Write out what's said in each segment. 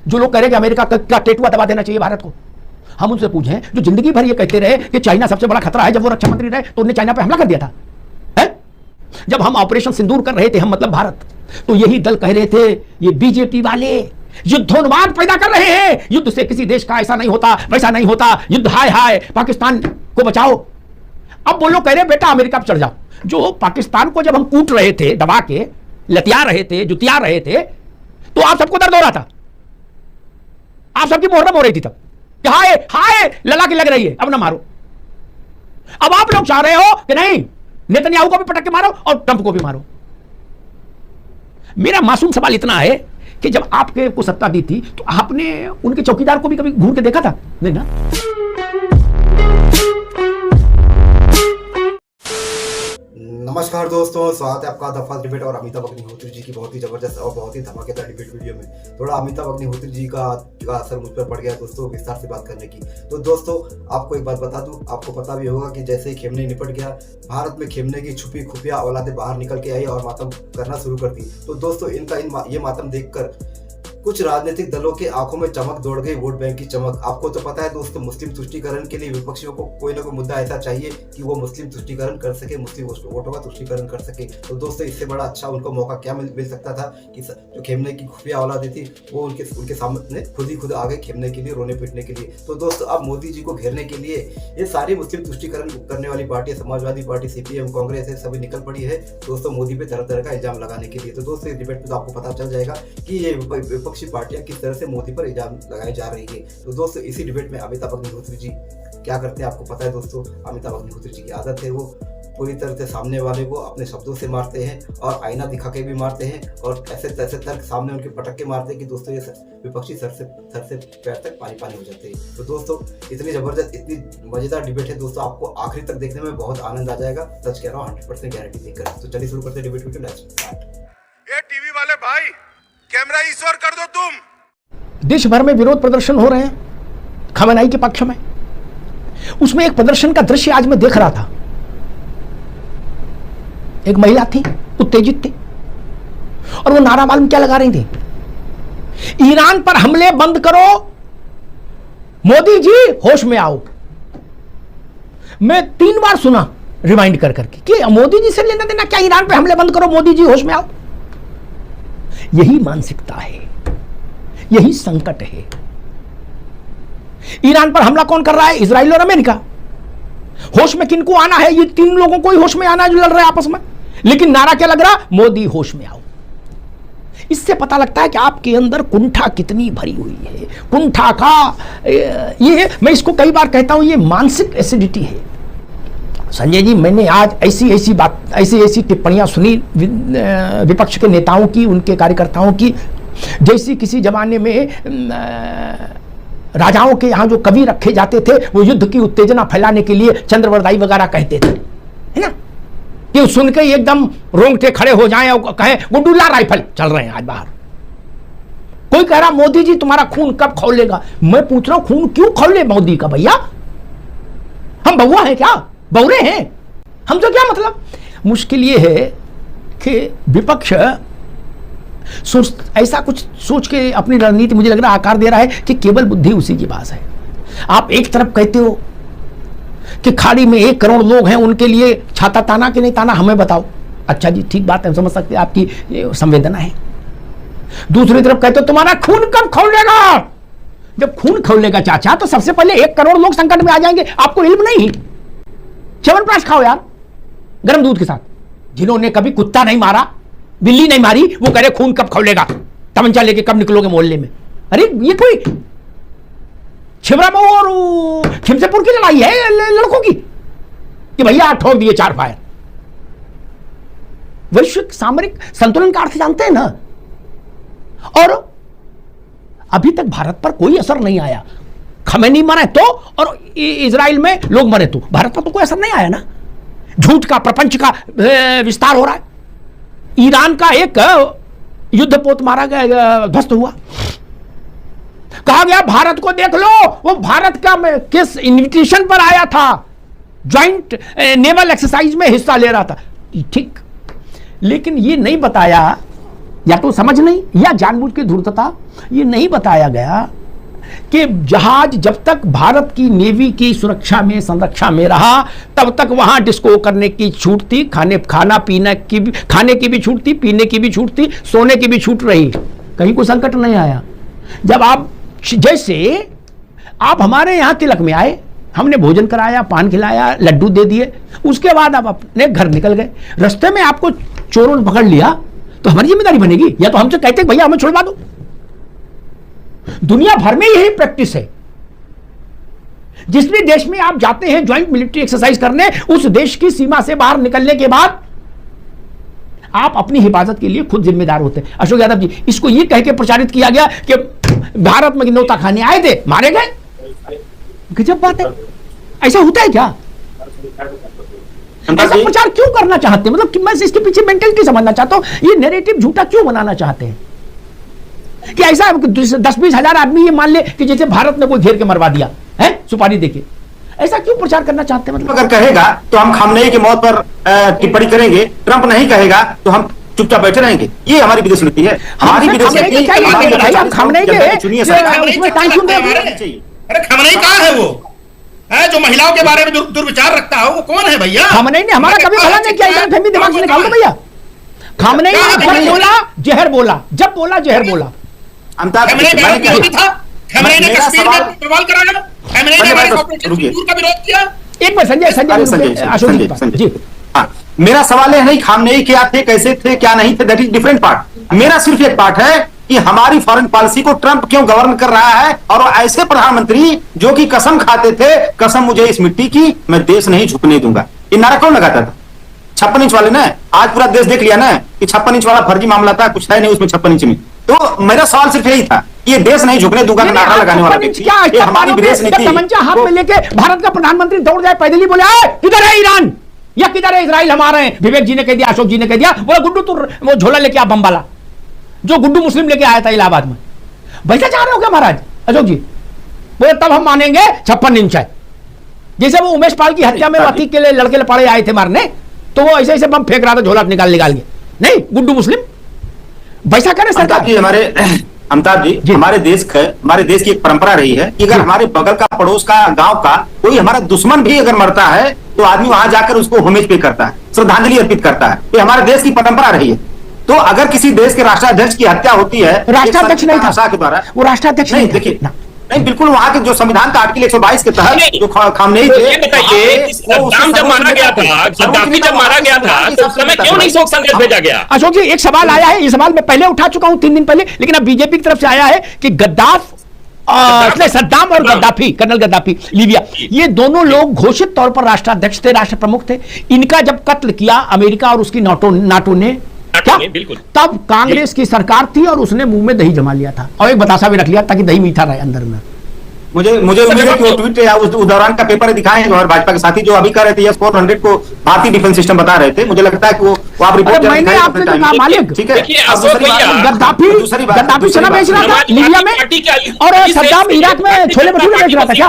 जो लोग कह रहे हैं कि अमेरिका का टेटुआ दबा देना चाहिए भारत को, हम उनसे पूछें जो जिंदगी भर ये कहते रहे कि चाइना सबसे बड़ा खतरा है, जब वो रक्षा मंत्री रहे तो उन्होंने चाइना पे हमला कर दिया था है? जब हम ऑपरेशन सिंदूर कर रहे थे, हम मतलब भारत, तो यही दल कह रहे थे ये बीजेपी वाले युद्धोन्माद पैदा कर रहे हैं, युद्ध से किसी देश का ऐसा नहीं होता वैसा नहीं होता, युद्ध हाय हाय पाकिस्तान को बचाओ। अब वो लोग कह रहे बेटा अमेरिका पर चढ़ जाओ। जो पाकिस्तान को जब हम कूट रहे थे, दबा के लतिया रहे थे, जुतिया रहे थे, तो आप सबको दर्द हो रहा था, आप सबकी मोहरम हो रही थी तब, हाय हाय लला की लग रही है, अब ना मारो। अब आप लोग चाह रहे हो कि नहीं नेतन्याहू को भी पटक के मारो और ट्रंप को भी मारो। मेरा मासूम सवाल इतना है कि जब आपके को सत्ता दी थी तो आपने उनके चौकीदार को भी कभी घूर के देखा था? नहीं ना। नमस्कार दोस्तों, स्वागत है आपका दफा डिबेट और अमिताभ अग्निहोत्री जी की बहुत ही जबरदस्त और बहुत ही धमाकेदार डिबेट वीडियो में। थोड़ा अमिताभ अग्निहोत्री जी का असर मुझ पर पड़ गया दोस्तों, विस्तार से बात करने की। तो दोस्तों आपको एक बात बता दूं, आपको पता भी होगा कि जैसे ही खेमने निपट गया, भारत में खेमने की छुपी खुफिया औलादे बाहर निकल के आई और मातम करना शुरू कर दी। तो दोस्तों ये मातम देखकर कुछ राजनीतिक दलों के आंखों में चमक दौड़ गई, वोट बैंक की चमक। आपको तो पता है दोस्तों, मुस्लिम तुष्टीकरण के लिए विपक्षियों को कोई ना कोई मुद्दा ऐसा चाहिए कि वो मुस्लिम तुष्टीकरण कर सके, मुस्लिम वोटों का तुष्टीकरण कर सके। तो दोस्तों इससे बड़ा अच्छा उनको मौका क्या मिल सकता था कि जो खेमने की खुफिया औलादे थी वो उनके सामने खुद आ गए खेमने के लिए, रोने पीटने के लिए। तो दोस्तों अब मोदी जी को घेरने के लिए ये सारी मुस्लिम तुष्टीकरण करने वाली party, Samajwadi party, CPM, Congress है, सभी निकल पड़ी है दोस्तों मोदी पे तरह तरह का इल्जाम लगाने के लिए। तो दोस्तों इस डिबेट में तो आपको पता चल जाएगा कि ये विपक्षी पार्टियां किस तरह से मोदी पर इल्जाम लगाए जा रही है। तो दोस्तों इसी डिबेट में अमिताभ अग्निहोत्री जी क्या करते हैं आपको पता है दोस्तों। अमिताभ अग्निहोत्री जी की आदत है, वो पूरी तरह से सामने वाले को अपने शब्दों से मारते हैं और आईना दिखा के भी मारते हैं और ऐसे तैसे तर्क सामने उनके पटक के मारते हैं कि दोस्तों ये विपक्षी सर से पैर तक पानी हो जाते हैं। तो दोस्तों इतनी जबरदस्त, इतनी मजेदार डिबेट है दोस्तों, आपको आखिरी तक देखने में बहुत आनंद आ जाएगा, सच कह रहा हूँ, 100% गारंटी देकर। तो चलिए शुरू करते हैं डिबेट वीडियो। ये टीवी वाले भाई कैमरा ईश्वर कर दो तुम। देश भर में विरोध प्रदर्शन हो रहे हैं खमेनाई के पक्ष में। उसमें एक प्रदर्शन का दृश्य आज मैं देख रहा था। एक महिला थी, उत्तेजित थी, और वो नारा मालूम क्या लगा रही थी, ईरान पर हमले बंद करो, मोदी जी होश में आओ। मैं 3 बार सुना रिमाइंड कर करके कि मोदी जी से लेना देना क्या, ईरान पर हमले बंद करो, मोदी जी होश में आओ। यही मानसिकता है, यही संकट है। ईरान पर हमला कौन कर रहा है? इजराइल और अमेरिका। होश में किनको आना है? ये 3 लोगों को ही होश में आना है जो लड़ रहे हैं आपस में। लेकिन नारा क्या लग रहा? मोदी होश में आओ। इससे पता लगता है कि आपके अंदर कुंठा कितनी भरी हुई है। कुंठा का ये, मैं इसको कई बार कहता हूं, ये मानसिक एसिडिटी है। संजय जी, मैंने आज ऐसी टिप्पणियां सुनी विपक्ष के नेताओं की, उनके कार्यकर्ताओं की, जैसी किसी जमाने में राजाओं के यहां जो कवि रखे जाते थे, वो युद्ध की उत्तेजना फैलाने के लिए चंद्रवरदाई वगैरह कहते थे, है ना, कि सुन के एकदम रोंगटे खड़े हो जाएं और कहें गुडुल्ला राइफल चल रहे हैं आज बाहर। कोई कह रहा मोदी जी तुम्हारा खून कब खौलेगा? मैं पूछ रहा हूं खून क्यों खौले मोदी का? भैया हम बउआ हैं क्या? बौरे हैं हमसे क्या मतलब? मुश्किल ये है कि विपक्ष ऐसा कुछ सोच के अपनी रणनीति, मुझे लग रहा है, आकार दे रहा है कि केवल बुद्धि उसी के पास है। आप एक तरफ कहते हो कि खाड़ी में 1 करोड़ लोग हैं, उनके लिए छाता ताना कि नहीं ताना हमें बताओ। अच्छा जी, ठीक बात है, समझ सकते हैं, आपकी संवेदना है। दूसरी तरफ कहते हो तुम्हारा खून कब खौलेगा? जब खून खौलेगा चाचा, तो सबसे पहले 1 करोड़ लोग संकट में आ जाएंगे। आपको इल्म नहीं? च्यवनप्राश खाओ यार गर्म दूध के साथ। जिन्होंने कभी कुत्ता नहीं मारा, बिल्ली नहीं मारी, वो कह रहे खून कब खौलेगा, तमंचा लेके कब निकलोगे मोहल्ले में। अरे ये कोई छिबरा में और खिमसेपुर की लड़ाई है लड़कों की कि भैया ठोक दिए 4 फायर। वैश्विक सामरिक संतुलन का अर्थ जानते हैं ना। और अभी तक भारत पर कोई असर नहीं आया। खमेनी मरे तो और इजराइल में लोग मरे तो भारत पर तो कोई असर नहीं आया ना। झूठ का, प्रपंच का विस्तार हो रहा है। ईरान का एक युद्धपोत मारा गया, ध्वस्त हुआ। कहा गया भारत को देख लो, वो भारत का किस इन्विटेशन पर आया था, ज्वाइंट नेवल एक्सरसाइज में हिस्सा ले रहा था, ठीक। लेकिन ये नहीं बताया या तो समझ नहीं या जानबूझ के धूर्तता। ये नहीं बताया गया कि जहाज जब तक भारत की नेवी की सुरक्षा में संरक्षा में रहा तब तक वहां डिस्को करने की छूट थी, खाना पीने की भी, खाने की भी छूट थी, पीने की भी छूट थी, सोने की भी छूट रही, कहीं कोई संकट नहीं आया। जब आप जैसे आप हमारे यहां तिलक में आए, हमने भोजन कराया, पान खिलाया, लड्डू दे दिए, उसके बाद आप अपने घर निकल गए, रास्ते में आपको चोरों ने पकड़ लिया तो हमारी जिम्मेदारी बनेगी, या तो हमसे कहते भैया हमें छुड़वा दो। दुनिया भर में यही प्रैक्टिस है। जिस भी देश में आप जाते हैं ज्वाइंट मिलिट्री एक्सरसाइज करने, उस देश की सीमा से बाहर निकलने के बाद आप अपनी हिफाजत के लिए खुद जिम्मेदार होते हैं। अशोक यादव जी, इसको यह कह के प्रचारित किया गया कि भारत में न्योता खाने आए थे, मारे गए। गजब बात है, ऐसा होता है क्या? ऐसा प्रचार क्यों करना चाहते हैं? मतलब मैं इसके पीछे मेंटलिटी समझना चाहता हूं, ये नैरेटिव झूठा क्यों बनाना चाहते हैं कि ऐसा 10-20 हजार आदमी ये मान ले कि जैसे भारत ने कोई घेर के मरवा दिया है सुपारी देके, ऐसा क्यों प्रचार करना चाहते हैं? मतलब अगर कहेगा तो हम खामनेई की मौत पर टिप्पणी करेंगे, ट्रंप नहीं कहेगा तो हम चुपचाप बैठे रहेंगे। ये हमारी विदेश नीति है। हमारी विदेश नीति अरे खमनेई कहाँ है? वो है जो महिलाओं के बारे में दुर्विचार रखता है, वो कौन है भैया? खमनेई ने हमारा कभी भला नहीं किया, फहमी दिमाग से निकाल दो भैया। खमनेई ने जब बोला जहर बोला, जब बोला जहर बोला। खमनेई विरोधी था, खमनेई ने कश्मीर में इस्तेमाल कराया, खमनेई ने हमारे ऑपरेशन सिंदूर का विरोध किया। एक बार संजय अशोक जी, मेरा सवाल है नहीं खामनेई क्या थे, कैसे थे, क्या नहीं थे, दैट इज डिफरेंट पार्ट। मेरा सिर्फ एक पार्ट है कि हमारी फॉरेन पॉलिसी को ट्रंप क्यों गवर्न कर रहा है, और ऐसे प्रधानमंत्री जो कि कसम खाते थे, कसम मुझे इस मिट्टी की, मैं देश नहीं झुकने दूंगा। ये नारा कौन लगाता था? 56 इंच वाले ने। आज पूरा देश देख लिया ना कि 56 इंच वाला फर्जी मामला था, कुछ है नहीं उसमें 56 इंच में। तो मेरा सवाल सिर्फ यही था, ये देश नहीं झुकने दूंगा नारा लगाने वाला व्यक्ति, ये हमारी विदेश नीति। तमंचा हाथ में लेके भारत का प्रधानमंत्री दौड़ जाए, पैदल ही बोले किधर है ईरान या किधर है इजराइल हमारे हैं। विवेक जी ने कह दिया, अशोक जी ने कह दिया, बोला गुड्डू तू वो झोला लेके आ बम वाला, जो गुड्डू मुस्लिम लेके आया था इलाहाबाद में। वैसा चाह रहे हो क्या महाराज अशोक जी? बोले तब हम मानेंगे 56 इंच है। जैसे वो उमेश पाल की हत्या में अतीक के लिए लड़के लपाड़े आए थे मारने, तो वो ऐसे ऐसे बम फेंक रहा था झोला निकाल के, नहीं गुड्डू मुस्लिम। वैसा करे सरकार जी। हमारे अमिताभ जी, हमारे देश की एक परंपरा रही है कि अगर हमारे बगल का, पड़ोस का, गांव का कोई हमारा दुश्मन भी अगर मरता है तो आदमी वहां जाकर उसको होमेज पे करता है, श्रद्धांजलि अर्पित करता है। ये हमारे देश की परंपरा रही है। तो अगर किसी देश के राष्ट्राध्यक्ष की हत्या होती है, राष्ट्राध्यक्ष नहीं था के द्वारा, वो राष्ट्राध्यक्ष नहीं, देखिए नहीं, बिल्कुल वहां के जो संविधान का आर्टिकल 122 के तहत जो खामनेई थे, ये बताइए सद्दाम जब मारा गया था, गद्दाफी जब मारा गया था, तो उस समय क्यों नहीं शोक संदेश भेजा गया? अशोक जी, एक सवाल आया है, ये सवाल मैं पहले उठा चुका हूं 3 दिन पहले, लेकिन अब बीजेपी की तरफ से आया है कि सद्दाम और गद्दाफी, कर्नल गद्दाफी लीबिया, ये दोनों लोग घोषित तौर पर राष्ट्राध्यक्ष थे, राष्ट्र प्रमुख थे। इनका जब कत्ल किया अमेरिका और उसकी नाटो ने, क्या तब कांग्रेस की सरकार थी और उसने मुंह में दही जमा लिया था और एक बतासा भी रख लिया ताकि दही मीठा रहे अंदर में। मुझे उम्मीद है कि वो ट्वीट या उस दौरान का पेपर दिखाएंगे और भाजपा के साथी जो अभी कह रहे थे यस 400 को भारतीय डिफेंस सिस्टम बता रहे थे। मुझे लगता है कि वो आप रिपोर्ट मैंने आपसे जो कहा मालिक, ठीक है, गद्दाफी चना बेच रहा था लीबिया में और सद्दाम इराक में छोले भटूरे बेच रहा था क्या?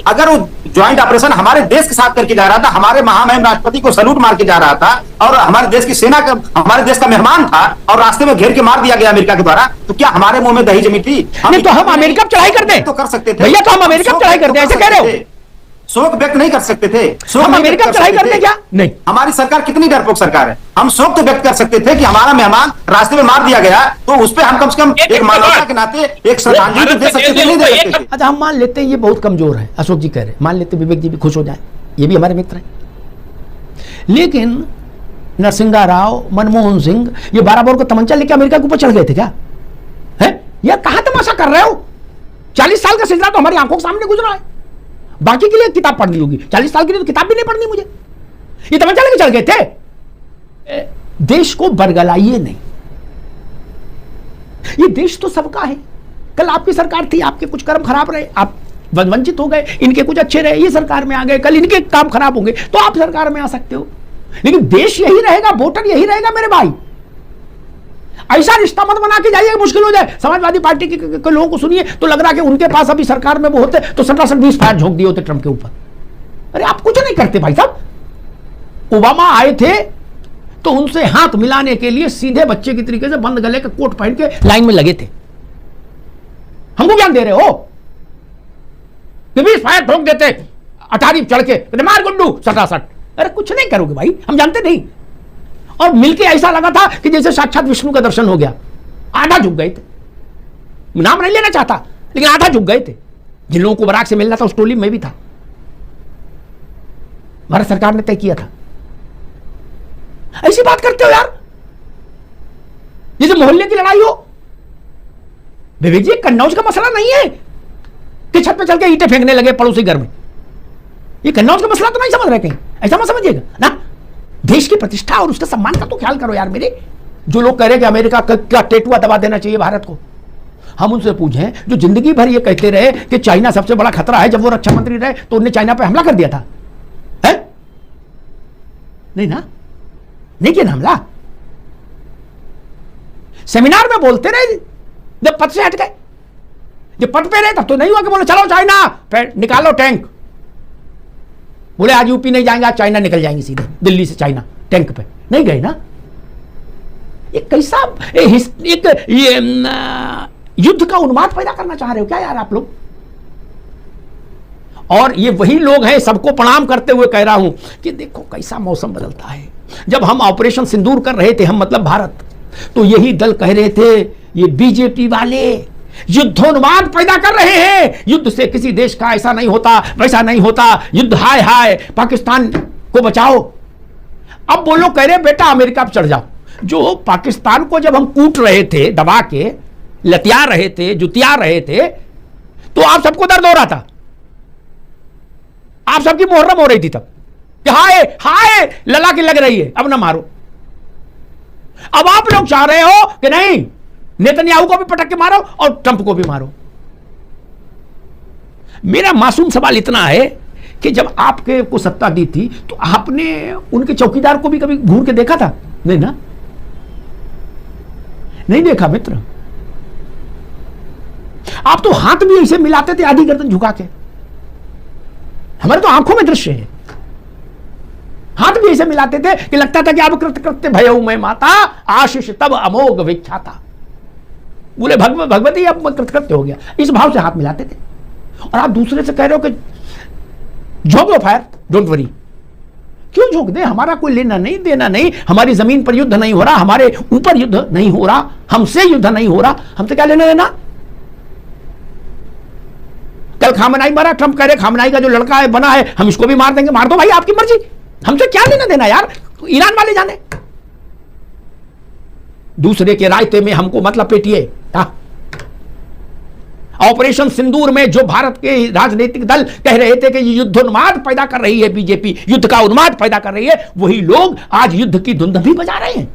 अगर वो ज्वाइंट ऑपरेशन हमारे देश के साथ करके जा रहा था, हमारे महामहिम राष्ट्रपति को सैल्यूट मार के जा रहा था और हमारे देश की सेना का, हमारे देश का मेहमान था और रास्ते में घेर के मार दिया गया अमेरिका के द्वारा, तो क्या हमारे मुंह में दही जमी थी? तो हम अमेरिका पर चढ़ाई करते तो कर सकते थे भैया, तो हम अमेरिका पर चढ़ाई करते, ऐसे कह रहे हो? शोक व्यक्त नहीं कर सकते थे? हम अमेरिका पर चढ़ाई करते क्या? नहीं, हमारी सरकार कितनी डरपोक सरकार है। हम शोक तो व्यक्त कर सकते थे कि हमारा मेहमान रास्ते में मार दिया गया, तो उस पर हम कम से कम एक मानवता के नाते एक श्रद्धांजलि तो दे सकते थे, नहीं दे सकते थे। अच्छा, हम मान लेते हैं ये बहुत कमजोर है, अशोक जी कह रहे हैं, मान लेते विवेक जी भी खुश हो जाए, ये भी हमारे मित्र हैं, लेकिन नरसिंहा राव, मनमोहन सिंह, ये 12 बोर को तमंचा लेके अमेरिका के ऊपर चढ़ गए थे क्या? है यार, कहां तमाशा कर रहे हो? 40 साल का सिलसिला तो हमारी आंखों के सामने गुजरा है। बाकी के लिए किताब पढ़नी होगी, 40 साल के लिए तो किताब भी नहीं पढ़नी मुझे। ये तमंचा लेके चल गए थे। देश को बरगलाइए नहीं, ये देश तो सबका है। कल आपकी सरकार थी, आपके कुछ कर्म खराब रहे, आप वंचित हो गए, इनके कुछ अच्छे रहे, ये सरकार में आ गए, कल इनके काम खराब होंगे तो आप सरकार में आ सकते हो, लेकिन देश यही रहेगा, वोटर यही रहेगा मेरे भाई। ऐसा रिश्ता मत बना के जाइए, मुश्किल हो जाए। समाजवादी पार्टी के लोगों को सुनिए तो लग रहा है कि उनके पास अभी सरकार में वो होते तो 17-20 फायर झोंक दिए होते ट्रंप के ऊपर। अरे आप कुछ नहीं करते भाई साहब। ओबामा आए थे तो उनसे हाथ मिलाने के लिए सीधे बच्चे की तरीके से बंद गले का कोट पहन के लाइन में लगे थे। हमको ज्ञान दे रहे हो? फायर ठोक देते अटारी चढ़ के, मार गुड्डू सटासट। अरे कुछ नहीं करोगे भाई, हम जानते नहीं। और मिलके ऐसा लगा था कि जैसे साक्षात विष्णु का दर्शन हो गया। आधा झुक गए थे, नाम नहीं लेना चाहता लेकिन आधा झुक गए थे। जिन लोगों को बराक से मिलना था उस टोली में भी था। भारत सरकार ने तय किया था। ऐसी बात करते हो यार जैसे मोहल्ले की लड़ाई हो। विवेक जी, कन्नौज का मसला नहीं है कि छत पे चल के ईंटें फेंकने लगे पड़ोसी घर में। ये कन्नौज का मसला तो नहीं समझ रहे कहीं, ऐसा मत समझिएगा ना। देश की प्रतिष्ठा और उसके सम्मान का तो ख्याल करो यार मेरे। जो लोग कह रहे कि अमेरिका का टेटुआ दबा देना चाहिए भारत को, हम उनसे पूछें जो जिंदगी भर ये कहते रहे कि चाइना सबसे बड़ा खतरा है, जब वो रक्षा मंत्री रहे तो उन्होंने चाइना पे हमला कर दिया था, है? नहीं ना, नहीं किया ना हमला। सेमिनार में बोलते रहे, जब पद से हट गए, जब पद पे रहे तब तो नहीं हुआ कि बोले चलो चाइना निकालो टैंक। बोले आज यूपी नहीं जाएंगे, आज चाइना निकल जाएंगे सीधे दिल्ली से चाइना टैंक पे। नहीं गए ना। एक कैसा एक ये युद्ध का उन्माद पैदा करना चाह रहे हो क्या यार आप लोग? और ये वही लोग हैं, सबको प्रणाम करते हुए कह रहा हूं कि देखो कैसा मौसम बदलता है। जब हम ऑपरेशन सिंदूर कर रहे थे, हम मतलब भारत, तो यही दल कह रहे थे ये बीजेपी वाले युद्धोन्माद पैदा कर रहे हैं। युद्ध से किसी देश का ऐसा नहीं होता, वैसा नहीं होता, युद्ध हाय हाय, पाकिस्तान को बचाओ। अब वो लोग कह रहे बेटा अमेरिका पर चढ़ जाओ। जो पाकिस्तान को जब हम कूट रहे थे, दबा के लतिया रहे थे, जुतिया रहे थे, तो आप सबको दर्द हो रहा था, आप सबकी मुहर्रम हो रही थी तब कि हाय हाय लला की लग रही है, अब ना मारो। अब आप लोग चाह रहे हो कि नहीं, नेतन्याहू को भी पटक के मारो और ट्रंप को भी मारो। मेरा मासूम सवाल इतना है कि जब आपके को सत्ता दी थी तो आपने उनके चौकीदार को भी कभी घूर के देखा था? नहीं ना, नहीं देखा मित्र। आप तो हाथ भी ऐसे मिलाते थे आधी गर्दन झुका के। हमारे तो आंखों में दृश्य है, हाथ भी ऐसे मिलाते थे कि लगता था कि अब कृत कृत्य भयऊ मैं माता, आशीष तब अमोघ विख्याता। बोले भगवती अब कृतकृत्य हो गया, इस भाव से हाथ मिलाते थे। और आप दूसरे से कह रहे हो कि झोंक दो फायर, डोंट वरी। क्यों झोंक दे? हमारा कोई लेना नहीं देना नहीं, हमारी जमीन पर युद्ध नहीं हो रहा, हमारे ऊपर युद्ध नहीं हो रहा, हमसे युद्ध नहीं हो रहा, हमसे क्या लेना देना? कल खामनाई मारा, ट्रंप कह रहे खामनाई का जो लड़का है बना है हम इसको भी मार देंगे। मार दो भाई, आपकी मर्जी, हमसे क्या लेना देना यार, ईरान वाले जाने। दूसरे के रायते में हमको मतलब पेटिए। ऑपरेशन सिंदूर में जो भारत के राजनीतिक दल कह रहे थे कि ये युद्धोन्माद पैदा कर रही है बीजेपी, युद्ध का उन्माद पैदा कर रही है, वही लोग आज युद्ध की धुन भी बजा रहे हैं।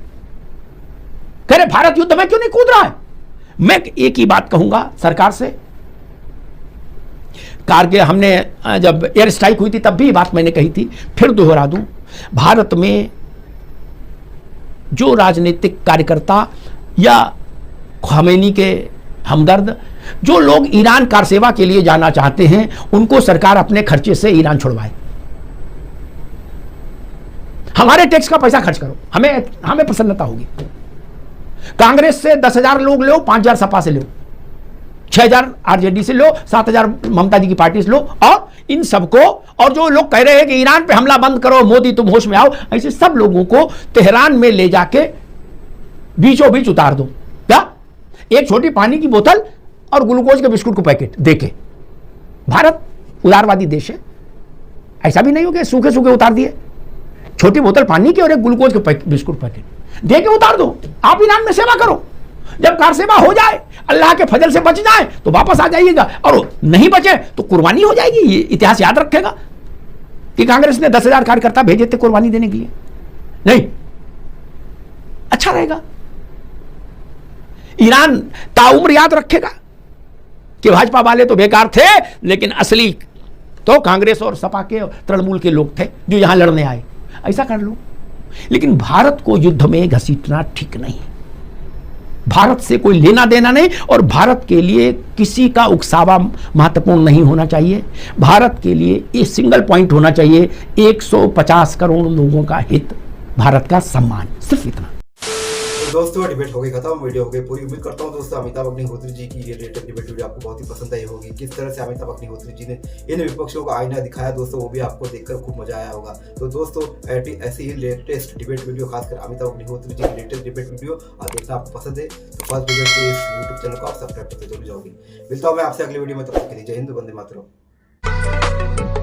कह रहे भारत युद्ध में क्यों नहीं कूद रहा है? मैं एक ही बात कहूंगा सरकार से, कारगिल हमने जब एयर स्ट्राइक हुई थी तब भी बात मैंने कही थी, फिर दोहरा दूं, भारत में जो राजनीतिक कार्यकर्ता या खमेनी के हमदर्द, जो लोग ईरान कार सेवा के लिए जाना चाहते हैं, उनको सरकार अपने खर्चे से ईरान छुड़वाए। हमारे टैक्स का पैसा खर्च करो, हमें प्रसन्नता होगी। कांग्रेस से 10,000 लोग लो, 5,000 सपा से लो, 6,000 आरजेडी से लो, 7,000 ममता जी की पार्टी से लो, और इन सबको, और जो लोग कह रहे हैं कि ईरान पे हमला बंद करो, मोदी तुम होश में आओ, ऐसे सब लोगों को तेहरान में ले जाके बीचों बीच उतार दो। क्या? एक छोटी पानी की बोतल और ग्लूकोज के बिस्कुट को पैकेट देके। भारत उदारवादी देश है, ऐसा भी नहीं हो कि सूखे सूखे उतार दिए। छोटी बोतल पानी की और एक ग्लूकोज के बिस्कुट पैकेट दे के उतार दो। आप ईरान में सेवा करो, जब कार सेवा हो जाए, अल्लाह के फजल से बच जाए तो वापस आ जाइएगा, और नहीं बचे तो कुर्बानी हो जाएगी। ये इतिहास याद रखेगा कि कांग्रेस ने 10,000 कार्यकर्ता भेजे थे कुर्बानी देने के लिए। नहीं, अच्छा रहेगा। ईरान ताउम्र याद रखेगा कि भाजपा वाले तो बेकार थे, लेकिन असली तो कांग्रेस और सपा के तृणमूल के लोग थे जो यहां लड़ने आए। ऐसा कर लो। लेकिन भारत को युद्ध में घसीटना ठीक नहीं। भारत से कोई लेना देना नहीं, और भारत के लिए किसी का उकसावा महत्वपूर्ण नहीं होना चाहिए। भारत के लिए एक सिंगल पॉइंट होना चाहिए, 150 करोड़ लोगों का हित भारत का सम्मान, सिर्फ इतना। तो दोस्तों डिबेट हो गई खत्म, वीडियो हो गई पूरी। उम्मीद करता हूँ दोस्तों अमिताभ अग्निहोत्री जी की ये लेटेस्ट डिबेट वीडियो आपको बहुत ही पसंद आई होगी। किस तरह से अमिताभ अग्निहोत्री जी ने इन विपक्षों का आईना दिखाया दोस्तों, वो भी आपको देखकर खूब मजा आया होगा। तो दोस्तों ऐसी ही लेटेस्ट डिबेट वीडियो, खासकर अमिताभ अग्निहोत्री जी की लेटेस्ट डिबेट वीडियो देखना आपको पसंद है तो फर्स्ट डिबेट के इस यूट्यूब चैनल को आप सब्सक्राइब करते जरूर जाओगे। मिलता हूँ मैं आपसे अगली वीडियो में, तब तक के लिए जय हिंद, वंदे मातरम।